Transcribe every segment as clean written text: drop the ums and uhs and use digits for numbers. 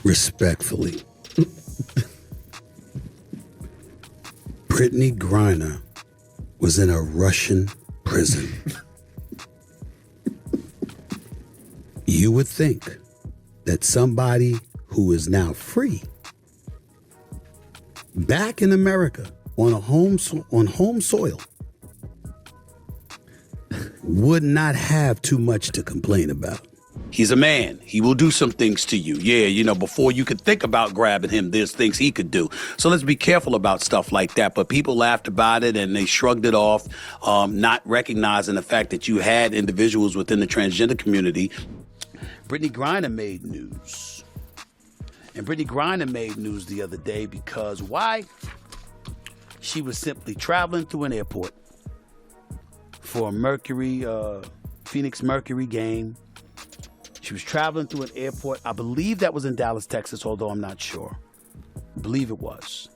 Respectfully, Britney Griner was in a Russian prison. You would think that somebody who is now free, back in America on home soil, would not have too much to complain about. He's a man. He will do some things to you. Yeah, before you could think about grabbing him, there's things he could do. So let's be careful about stuff like that. But people laughed about it and they shrugged it off, not recognizing the fact that you had individuals within the transgender community. Britney Griner made news. And Britney Griner made news the other day because why? She was simply traveling through an airport for a Phoenix Mercury game. She was traveling through an airport. I believe that was in Dallas, Texas, although I'm not sure. I believe it was.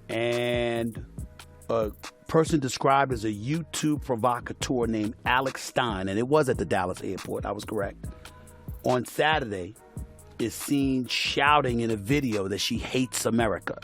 And a person described as a YouTube provocateur named Alex Stein, and it was at the Dallas airport, I was correct, on Saturday, is seen shouting in a video that she hates America.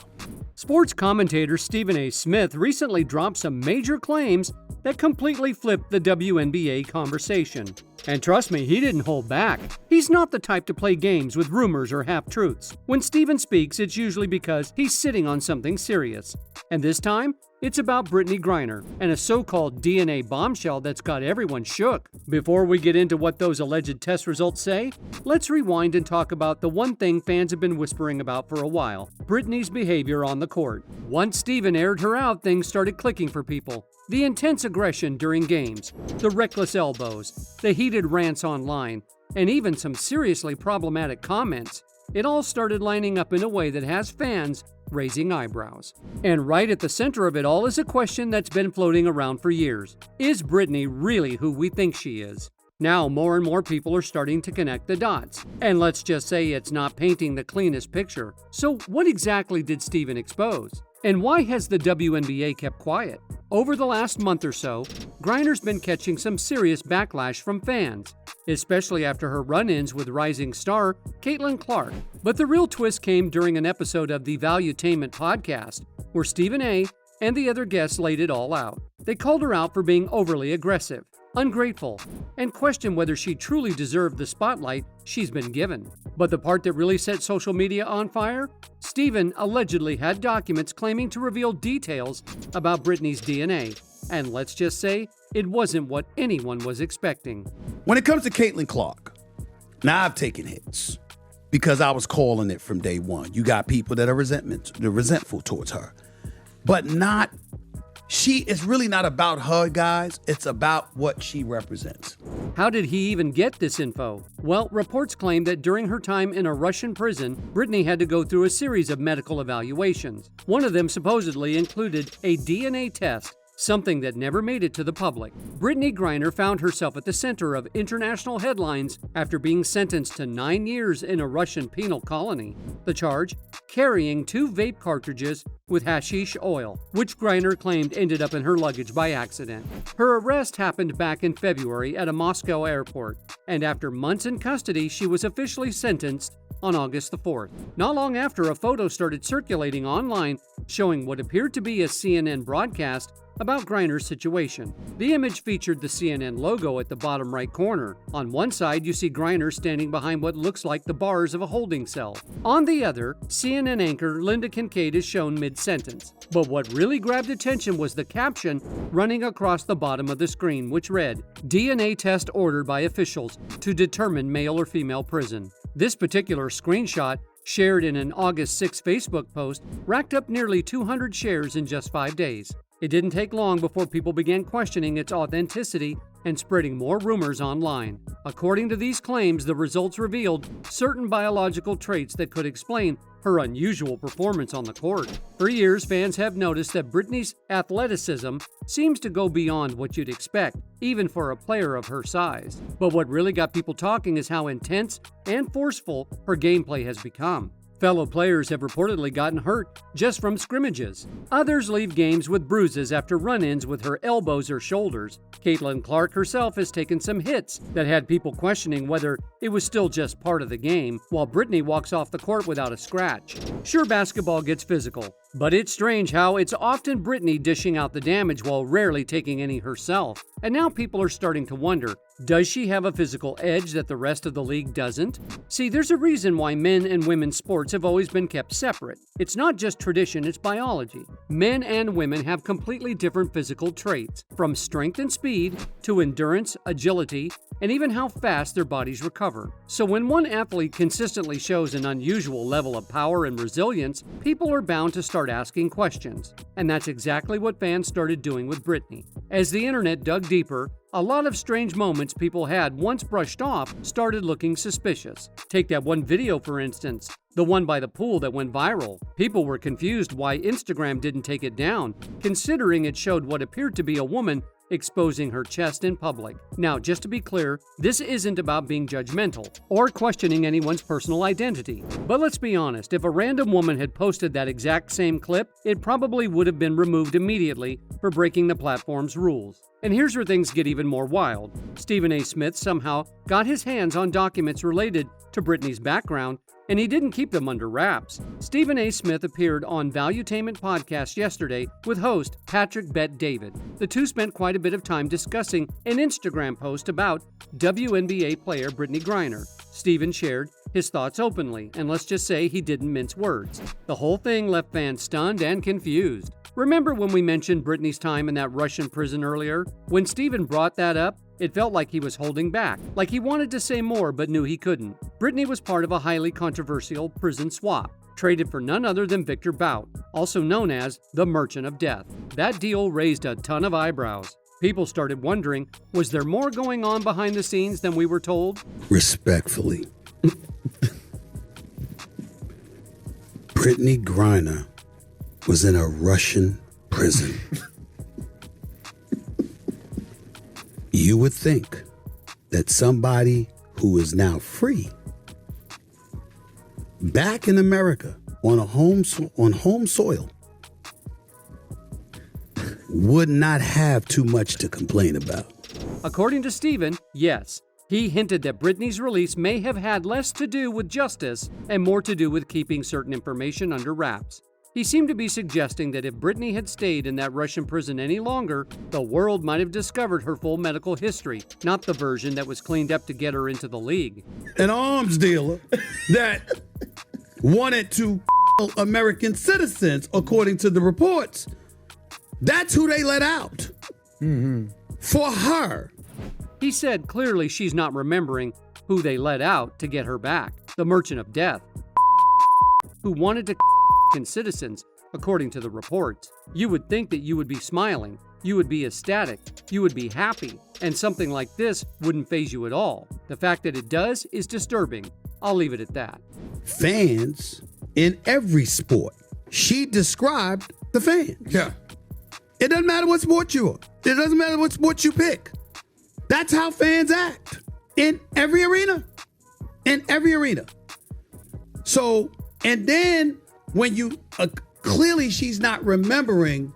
Sports commentator Stephen A. Smith recently dropped some major claims that completely flipped the WNBA conversation. And trust me, he didn't hold back. He's not the type to play games with rumors or half-truths. When Stephen speaks, it's usually because he's sitting on something serious. And this time, it's about Britney Griner and a so-called DNA bombshell that's got everyone shook. Before we get into what those alleged test results say, let's rewind and talk about the one thing fans have been whispering about for a while: Britney's behavior on the court. Once Stephen aired her out, things started clicking for people. The intense aggression during games, the reckless elbows, the heated rants online, and even some seriously problematic comments. It all started lining up in a way that has fans raising eyebrows. And right at the center of it all is a question that's been floating around for years. Is Britney really who we think she is? Now more and more people are starting to connect the dots. And let's just say it's not painting the cleanest picture. So what exactly did Stephen expose? And why has the WNBA kept quiet? Over the last month or so, Griner's been catching some serious backlash from fans, especially after her run-ins with rising star Caitlin Clark. But the real twist came during an episode of the Valuetainment podcast, where Stephen A. and the other guests laid it all out. They called her out for being overly aggressive, ungrateful, and questioned whether she truly deserved the spotlight she's been given. But the part that really set social media on fire? Stephen allegedly had documents claiming to reveal details about Britney's DNA. And let's just say, it wasn't what anyone was expecting. When it comes to Caitlin Clark, now I've taken hits because I was calling it from day one. You got people that are resentful towards her. But it's really not about her, guys. It's about what she represents. How did he even get this info? Well, reports claim that during her time in a Russian prison, Britney had to go through a series of medical evaluations. One of them supposedly included a DNA test, something that never made it to the public. Britney Griner found herself at the center of international headlines after being sentenced to 9 years in a Russian penal colony. The charge? Carrying 2 vape cartridges with hashish oil, which Griner claimed ended up in her luggage by accident. Her arrest happened back in February at a Moscow airport, and after months in custody, she was officially sentenced on August the 4th. Not long after, a photo started circulating online showing what appeared to be a CNN broadcast about Griner's situation. The image featured the CNN logo at the bottom right corner. On one side, you see Griner standing behind what looks like the bars of a holding cell. On the other, CNN anchor Linda Kincaid is shown mid-sentence. But what really grabbed attention was the caption running across the bottom of the screen, which read, "DNA test ordered by officials to determine male or female prison." This particular screenshot, shared in an August 6 Facebook post, racked up nearly 200 shares in just 5 days. It didn't take long before people began questioning its authenticity and spreading more rumors online. According to these claims, the results revealed certain biological traits that could explain her unusual performance on the court. For years, fans have noticed that Britney's athleticism seems to go beyond what you'd expect, even for a player of her size. But what really got people talking is how intense and forceful her gameplay has become. Fellow players have reportedly gotten hurt just from scrimmages. Others leave games with bruises after run-ins with her elbows or shoulders. Caitlin Clark herself has taken some hits that had people questioning whether it was still just part of the game, while Britney walks off the court without a scratch. Sure, basketball gets physical, but it's strange how it's often Britney dishing out the damage while rarely taking any herself. And now people are starting to wonder, does she have a physical edge that the rest of the league doesn't? See, there's a reason why men and women's sports have always been kept separate. It's not just tradition, it's biology. Men and women have completely different physical traits, from strength and speed to endurance, agility, and even how fast their bodies recover. So when one athlete consistently shows an unusual level of power and resilience, people are bound to start asking questions. And that's exactly what fans started doing with Britney. As the internet dug deeper, a lot of strange moments people had once brushed off started looking suspicious. Take that one video, for instance, the one by the pool that went viral. People were confused why Instagram didn't take it down, considering it showed what appeared to be a woman exposing her chest in public. Now, just to be clear, this isn't about being judgmental or questioning anyone's personal identity. But let's be honest, if a random woman had posted that exact same clip, it probably would have been removed immediately for breaking the platform's rules. And here's where things get even more wild. Stephen A. Smith somehow got his hands on documents related to Britney's background, and he didn't keep them under wraps. Stephen A. Smith appeared on Valuetainment podcast yesterday with host Patrick Bet David. The two spent quite a bit of time discussing an Instagram post about WNBA player Britney Griner. Stephen shared his thoughts openly, and let's just say he didn't mince words. The whole thing left fans stunned and confused. Remember when we mentioned Britney's time in that Russian prison earlier? When Stephen brought that up, it felt like he was holding back, like he wanted to say more but knew he couldn't. Britney was part of a highly controversial prison swap, traded for none other than Victor Bout, also known as the Merchant of Death. That deal raised a ton of eyebrows. People started wondering, was there more going on behind the scenes than we were told? Respectfully, Britney Griner was in a Russian prison. You would think that somebody who is now free, back in America on home soil, would not have too much to complain about. According to Stephen, yes. He hinted that Britney's release may have had less to do with justice and more to do with keeping certain information under wraps. He seemed to be suggesting that if Britney had stayed in that Russian prison any longer, the world might have discovered her full medical history, not the version that was cleaned up to get her into the league. An arms dealer that wanted to American citizens, according to the reports. That's who they let out. For her. He said clearly she's not remembering who they let out to get her back. The Merchant of Death, who wanted to citizens, according to the reports. You would think that you would be smiling, you would be ecstatic, you would be happy, and something like this wouldn't faze you at all. The fact that it does is disturbing. I'll leave it at that. Fans in every sport. She described the fans. Yeah. It doesn't matter what sport you are. It doesn't matter what sport you pick. That's how fans act in every arena. In every arena. So, and then when you, clearly she's not remembering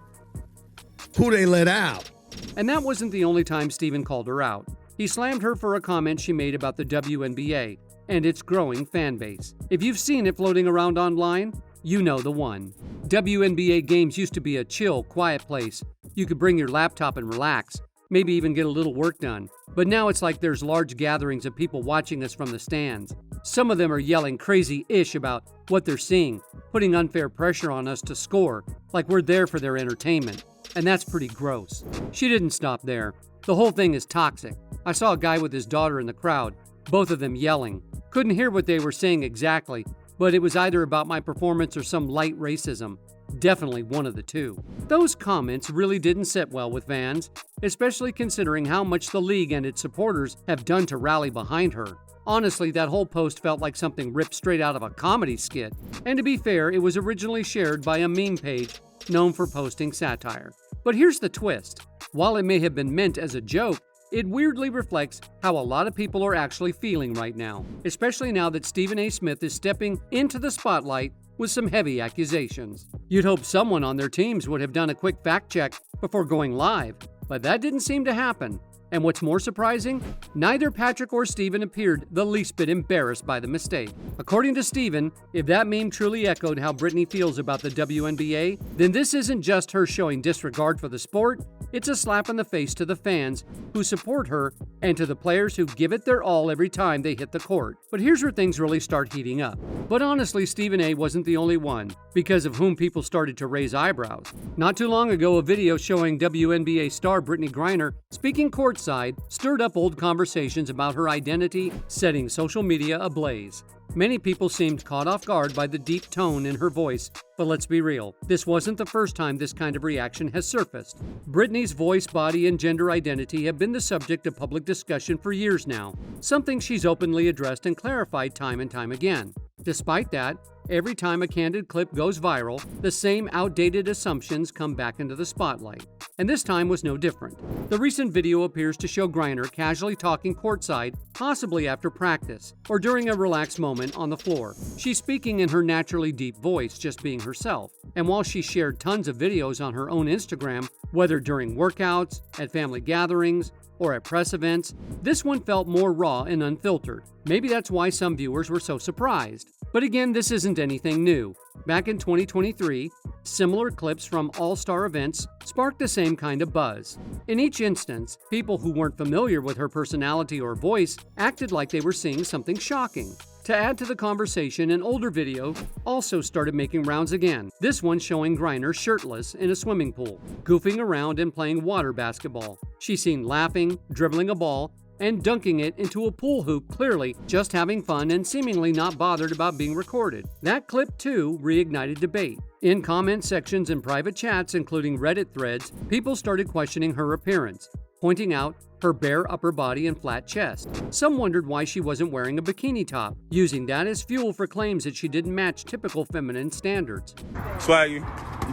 who they let out. And that wasn't the only time Stephen called her out. He slammed her for a comment she made about the WNBA and its growing fan base. If you've seen it floating around online, you know the one. WNBA games used to be a chill, quiet place. You could bring your laptop and relax, maybe even get a little work done. But now it's like there's large gatherings of people watching us from the stands. Some of them are yelling crazy-ish about what they're seeing, putting unfair pressure on us to score, like we're there for their entertainment. And that's pretty gross. She didn't stop there. The whole thing is toxic. I saw a guy with his daughter in the crowd, both of them yelling. Couldn't hear what they were saying exactly, but it was either about my performance or some light racism. Definitely one of the two. Those comments really didn't sit well with fans, especially considering how much the league and its supporters have done to rally behind her. Honestly, that whole post felt like something ripped straight out of a comedy skit. And to be fair, it was originally shared by a meme page known for posting satire. But here's the twist. While it may have been meant as a joke, it weirdly reflects how a lot of people are actually feeling right now, especially now that Stephen A. Smith is stepping into the spotlight with some heavy accusations. You'd hope someone on their teams would have done a quick fact check before going live, but that didn't seem to happen. And what's more surprising, neither Patrick or Stephen appeared the least bit embarrassed by the mistake. According to Stephen, if that meme truly echoed how Britney feels about the WNBA, then this isn't just her showing disregard for the sport, it's a slap in the face to the fans who support her and to the players who give it their all every time they hit the court. But here's where things really start heating up. But honestly, Stephen A. wasn't the only one, because of whom people started to raise eyebrows. Not too long ago, a video showing WNBA star Britney Griner speaking courtside stirred up old conversations about her identity, setting social media ablaze. Many people seemed caught off guard by the deep tone in her voice, but let's be real, this wasn't the first time this kind of reaction has surfaced. Britney's voice, body, and gender identity have been the subject of public discussion for years now, something she's openly addressed and clarified time and time again. Despite that, every time a candid clip goes viral, the same outdated assumptions come back into the spotlight. And this time was no different. The recent video appears to show Griner casually talking courtside, possibly after practice, or during a relaxed moment on the floor. She's speaking in her naturally deep voice, just being herself. And while she shared tons of videos on her own Instagram, whether during workouts, at family gatherings, or at press events, this one felt more raw and unfiltered. Maybe that's why some viewers were so surprised. But again, this isn't anything new. Back in 2023, similar clips from all-star events sparked the same kind of buzz. In each instance, people who weren't familiar with her personality or voice acted like they were seeing something shocking. To add to the conversation, an older video also started making rounds again, this one showing Griner shirtless in a swimming pool, goofing around and playing water basketball. She's seen laughing, dribbling a ball, and dunking it into a pool hoop, clearly just having fun and seemingly not bothered about being recorded. That clip, too, reignited debate. In comment sections and private chats, including Reddit threads, people started questioning her appearance, pointing out her bare upper body and flat chest. Some wondered why she wasn't wearing a bikini top, using that as fuel for claims that she didn't match typical feminine standards. Swaggy,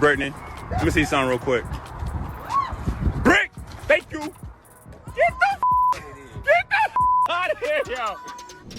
Brittany, let me see something real quick. Brick, thank you. Get the out of here, yo.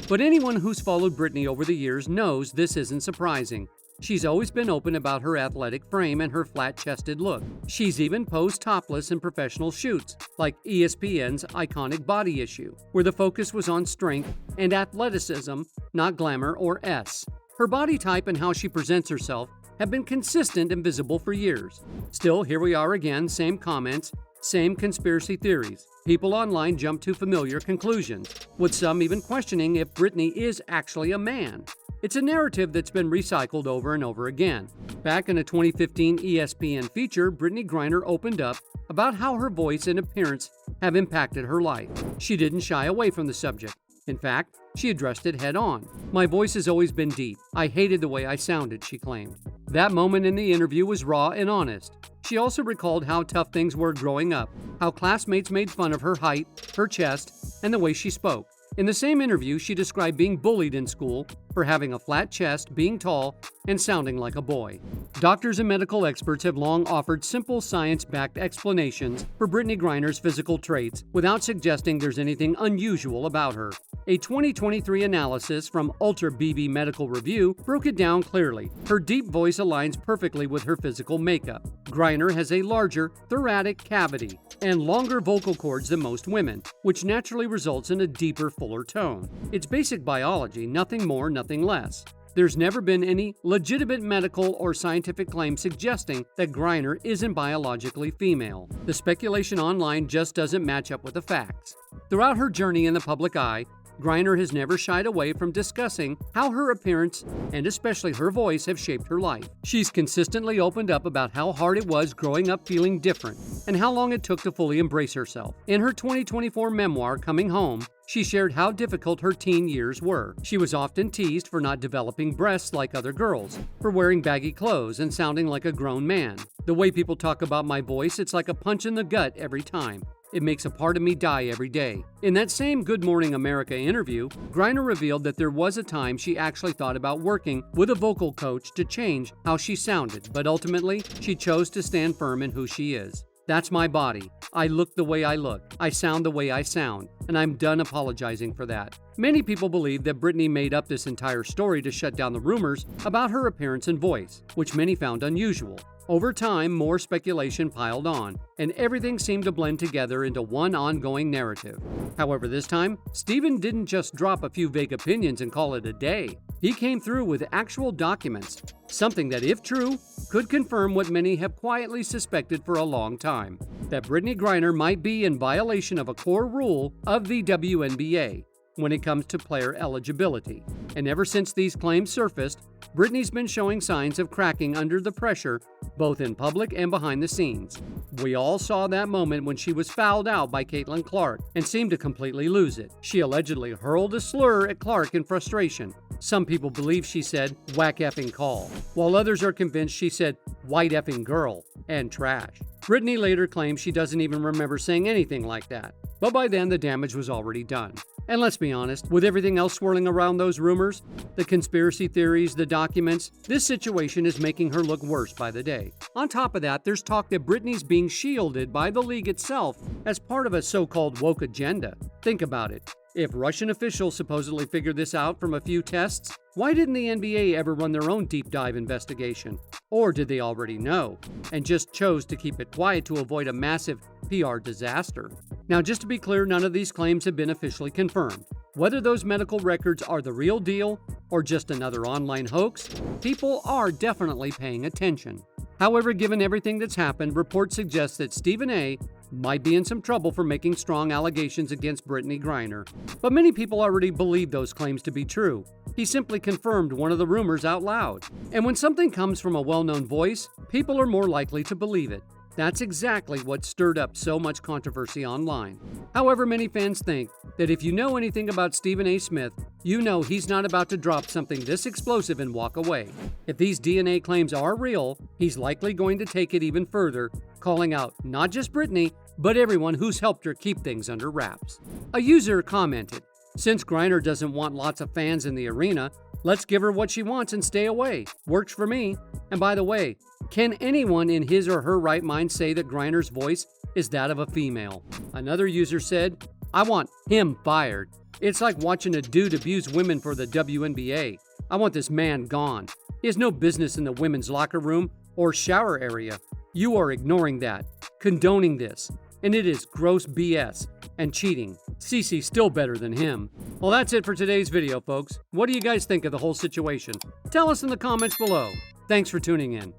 But anyone who's followed Britney over the years knows this isn't surprising. She's always been open about her athletic frame and her flat-chested look. She's even posed topless in professional shoots, like ESPN's iconic Body Issue, where the focus was on strength and athleticism, not glamour or S. Her body type and how she presents herself have been consistent and visible for years. Still, here we are again, same comments, same conspiracy theories. People online jump to familiar conclusions, with some even questioning if Britney is actually a man. It's a narrative that's been recycled over and over again. Back in a 2015 ESPN feature, Britney Griner opened up about how her voice and appearance have impacted her life. She didn't shy away from the subject. In fact, she addressed it head on. "My voice has always been deep. I hated the way I sounded," she claimed. That moment in the interview was raw and honest. She also recalled how tough things were growing up, how classmates made fun of her height, her chest, and the way she spoke. In the same interview, she described being bullied in school for having a flat chest, being tall, and sounding like a boy. Doctors and medical experts have long offered simple science-backed explanations for Britney Griner's physical traits without suggesting there's anything unusual about her. A 2023 analysis from Ultra BB Medical Review broke it down clearly. Her deep voice aligns perfectly with her physical makeup. Griner has a larger thoracic cavity and longer vocal cords than most women, which naturally results in a deeper, fuller tone. It's basic biology, nothing more, nothing less. There's never been any legitimate medical or scientific claim suggesting that Griner isn't biologically female. The speculation online just doesn't match up with the facts. Throughout her journey in the public eye, Griner has never shied away from discussing how her appearance, and especially her voice, have shaped her life. She's consistently opened up about how hard it was growing up feeling different, and how long it took to fully embrace herself. In her 2024 memoir, Coming Home, she shared how difficult her teen years were. She was often teased for not developing breasts like other girls, for wearing baggy clothes and sounding like a grown man. "The way people talk about my voice, it's like a punch in the gut every time. It makes a part of me die every day." In that same Good Morning America interview, Griner revealed that there was a time she actually thought about working with a vocal coach to change how she sounded, but ultimately, she chose to stand firm in who she is. "That's my body. I look the way I look, I sound the way I sound, and I'm done apologizing for that. Many people believe that Britney made up this entire story to shut down the rumors about her appearance and voice, which many found unusual. Over time, more speculation piled on, and everything seemed to blend together into one ongoing narrative. However, this time, Stephen didn't just drop a few vague opinions and call it a day. He came through with actual documents, something that, if true, could confirm what many have quietly suspected for a long time, that Britney Griner might be in violation of a core rule of the WNBA when it comes to player eligibility. And ever since these claims surfaced, Britney's been showing signs of cracking under the pressure, both in public and behind the scenes. We all saw that moment when she was fouled out by Caitlin Clark and seemed to completely lose it. She allegedly hurled a slur at Clark in frustration. Some people believe she said, "whack effing call," while others are convinced she said, "white effing girl," and trash. Britney later claims she doesn't even remember saying anything like that, but by then the damage was already done. And let's be honest, with everything else swirling around those rumors, the conspiracy theories, the documents, this situation is making her look worse by the day. On top of that, there's talk that Britney's being shielded by the league itself as part of a so-called woke agenda. Think about it. If Russian officials supposedly figured this out from a few tests, why didn't the NBA ever run their own deep dive investigation? Or did they already know and just chose to keep it quiet to avoid a massive PR disaster? Now, just to be clear, none of these claims have been officially confirmed. Whether those medical records are the real deal or just another online hoax, people are definitely paying attention. However, given everything that's happened, reports suggest that Stephen A. might be in some trouble for making strong allegations against Britney Griner. But many people already believe those claims to be true. He simply confirmed one of the rumors out loud. And when something comes from a well-known voice, people are more likely to believe it. That's exactly what stirred up so much controversy online. However, many fans think that if you know anything about Stephen A. Smith, you know he's not about to drop something this explosive and walk away. If these DNA claims are real, he's likely going to take it even further, calling out not just Britney, but everyone who's helped her keep things under wraps. A user commented, "Since Griner doesn't want lots of fans in the arena, let's give her what she wants and stay away. Works for me. And by the way, can anyone in his or her right mind say that Griner's voice is that of a female?" Another user said, "I want him fired. It's like watching a dude abuse women for the WNBA. I want this man gone. He has no business in the women's locker room or shower area. You are ignoring that, condoning this, and it is gross BS and cheating. Cece's still better than him." Well, that's it for today's video, folks. What do you guys think of the whole situation? Tell us in the comments below. Thanks for tuning in.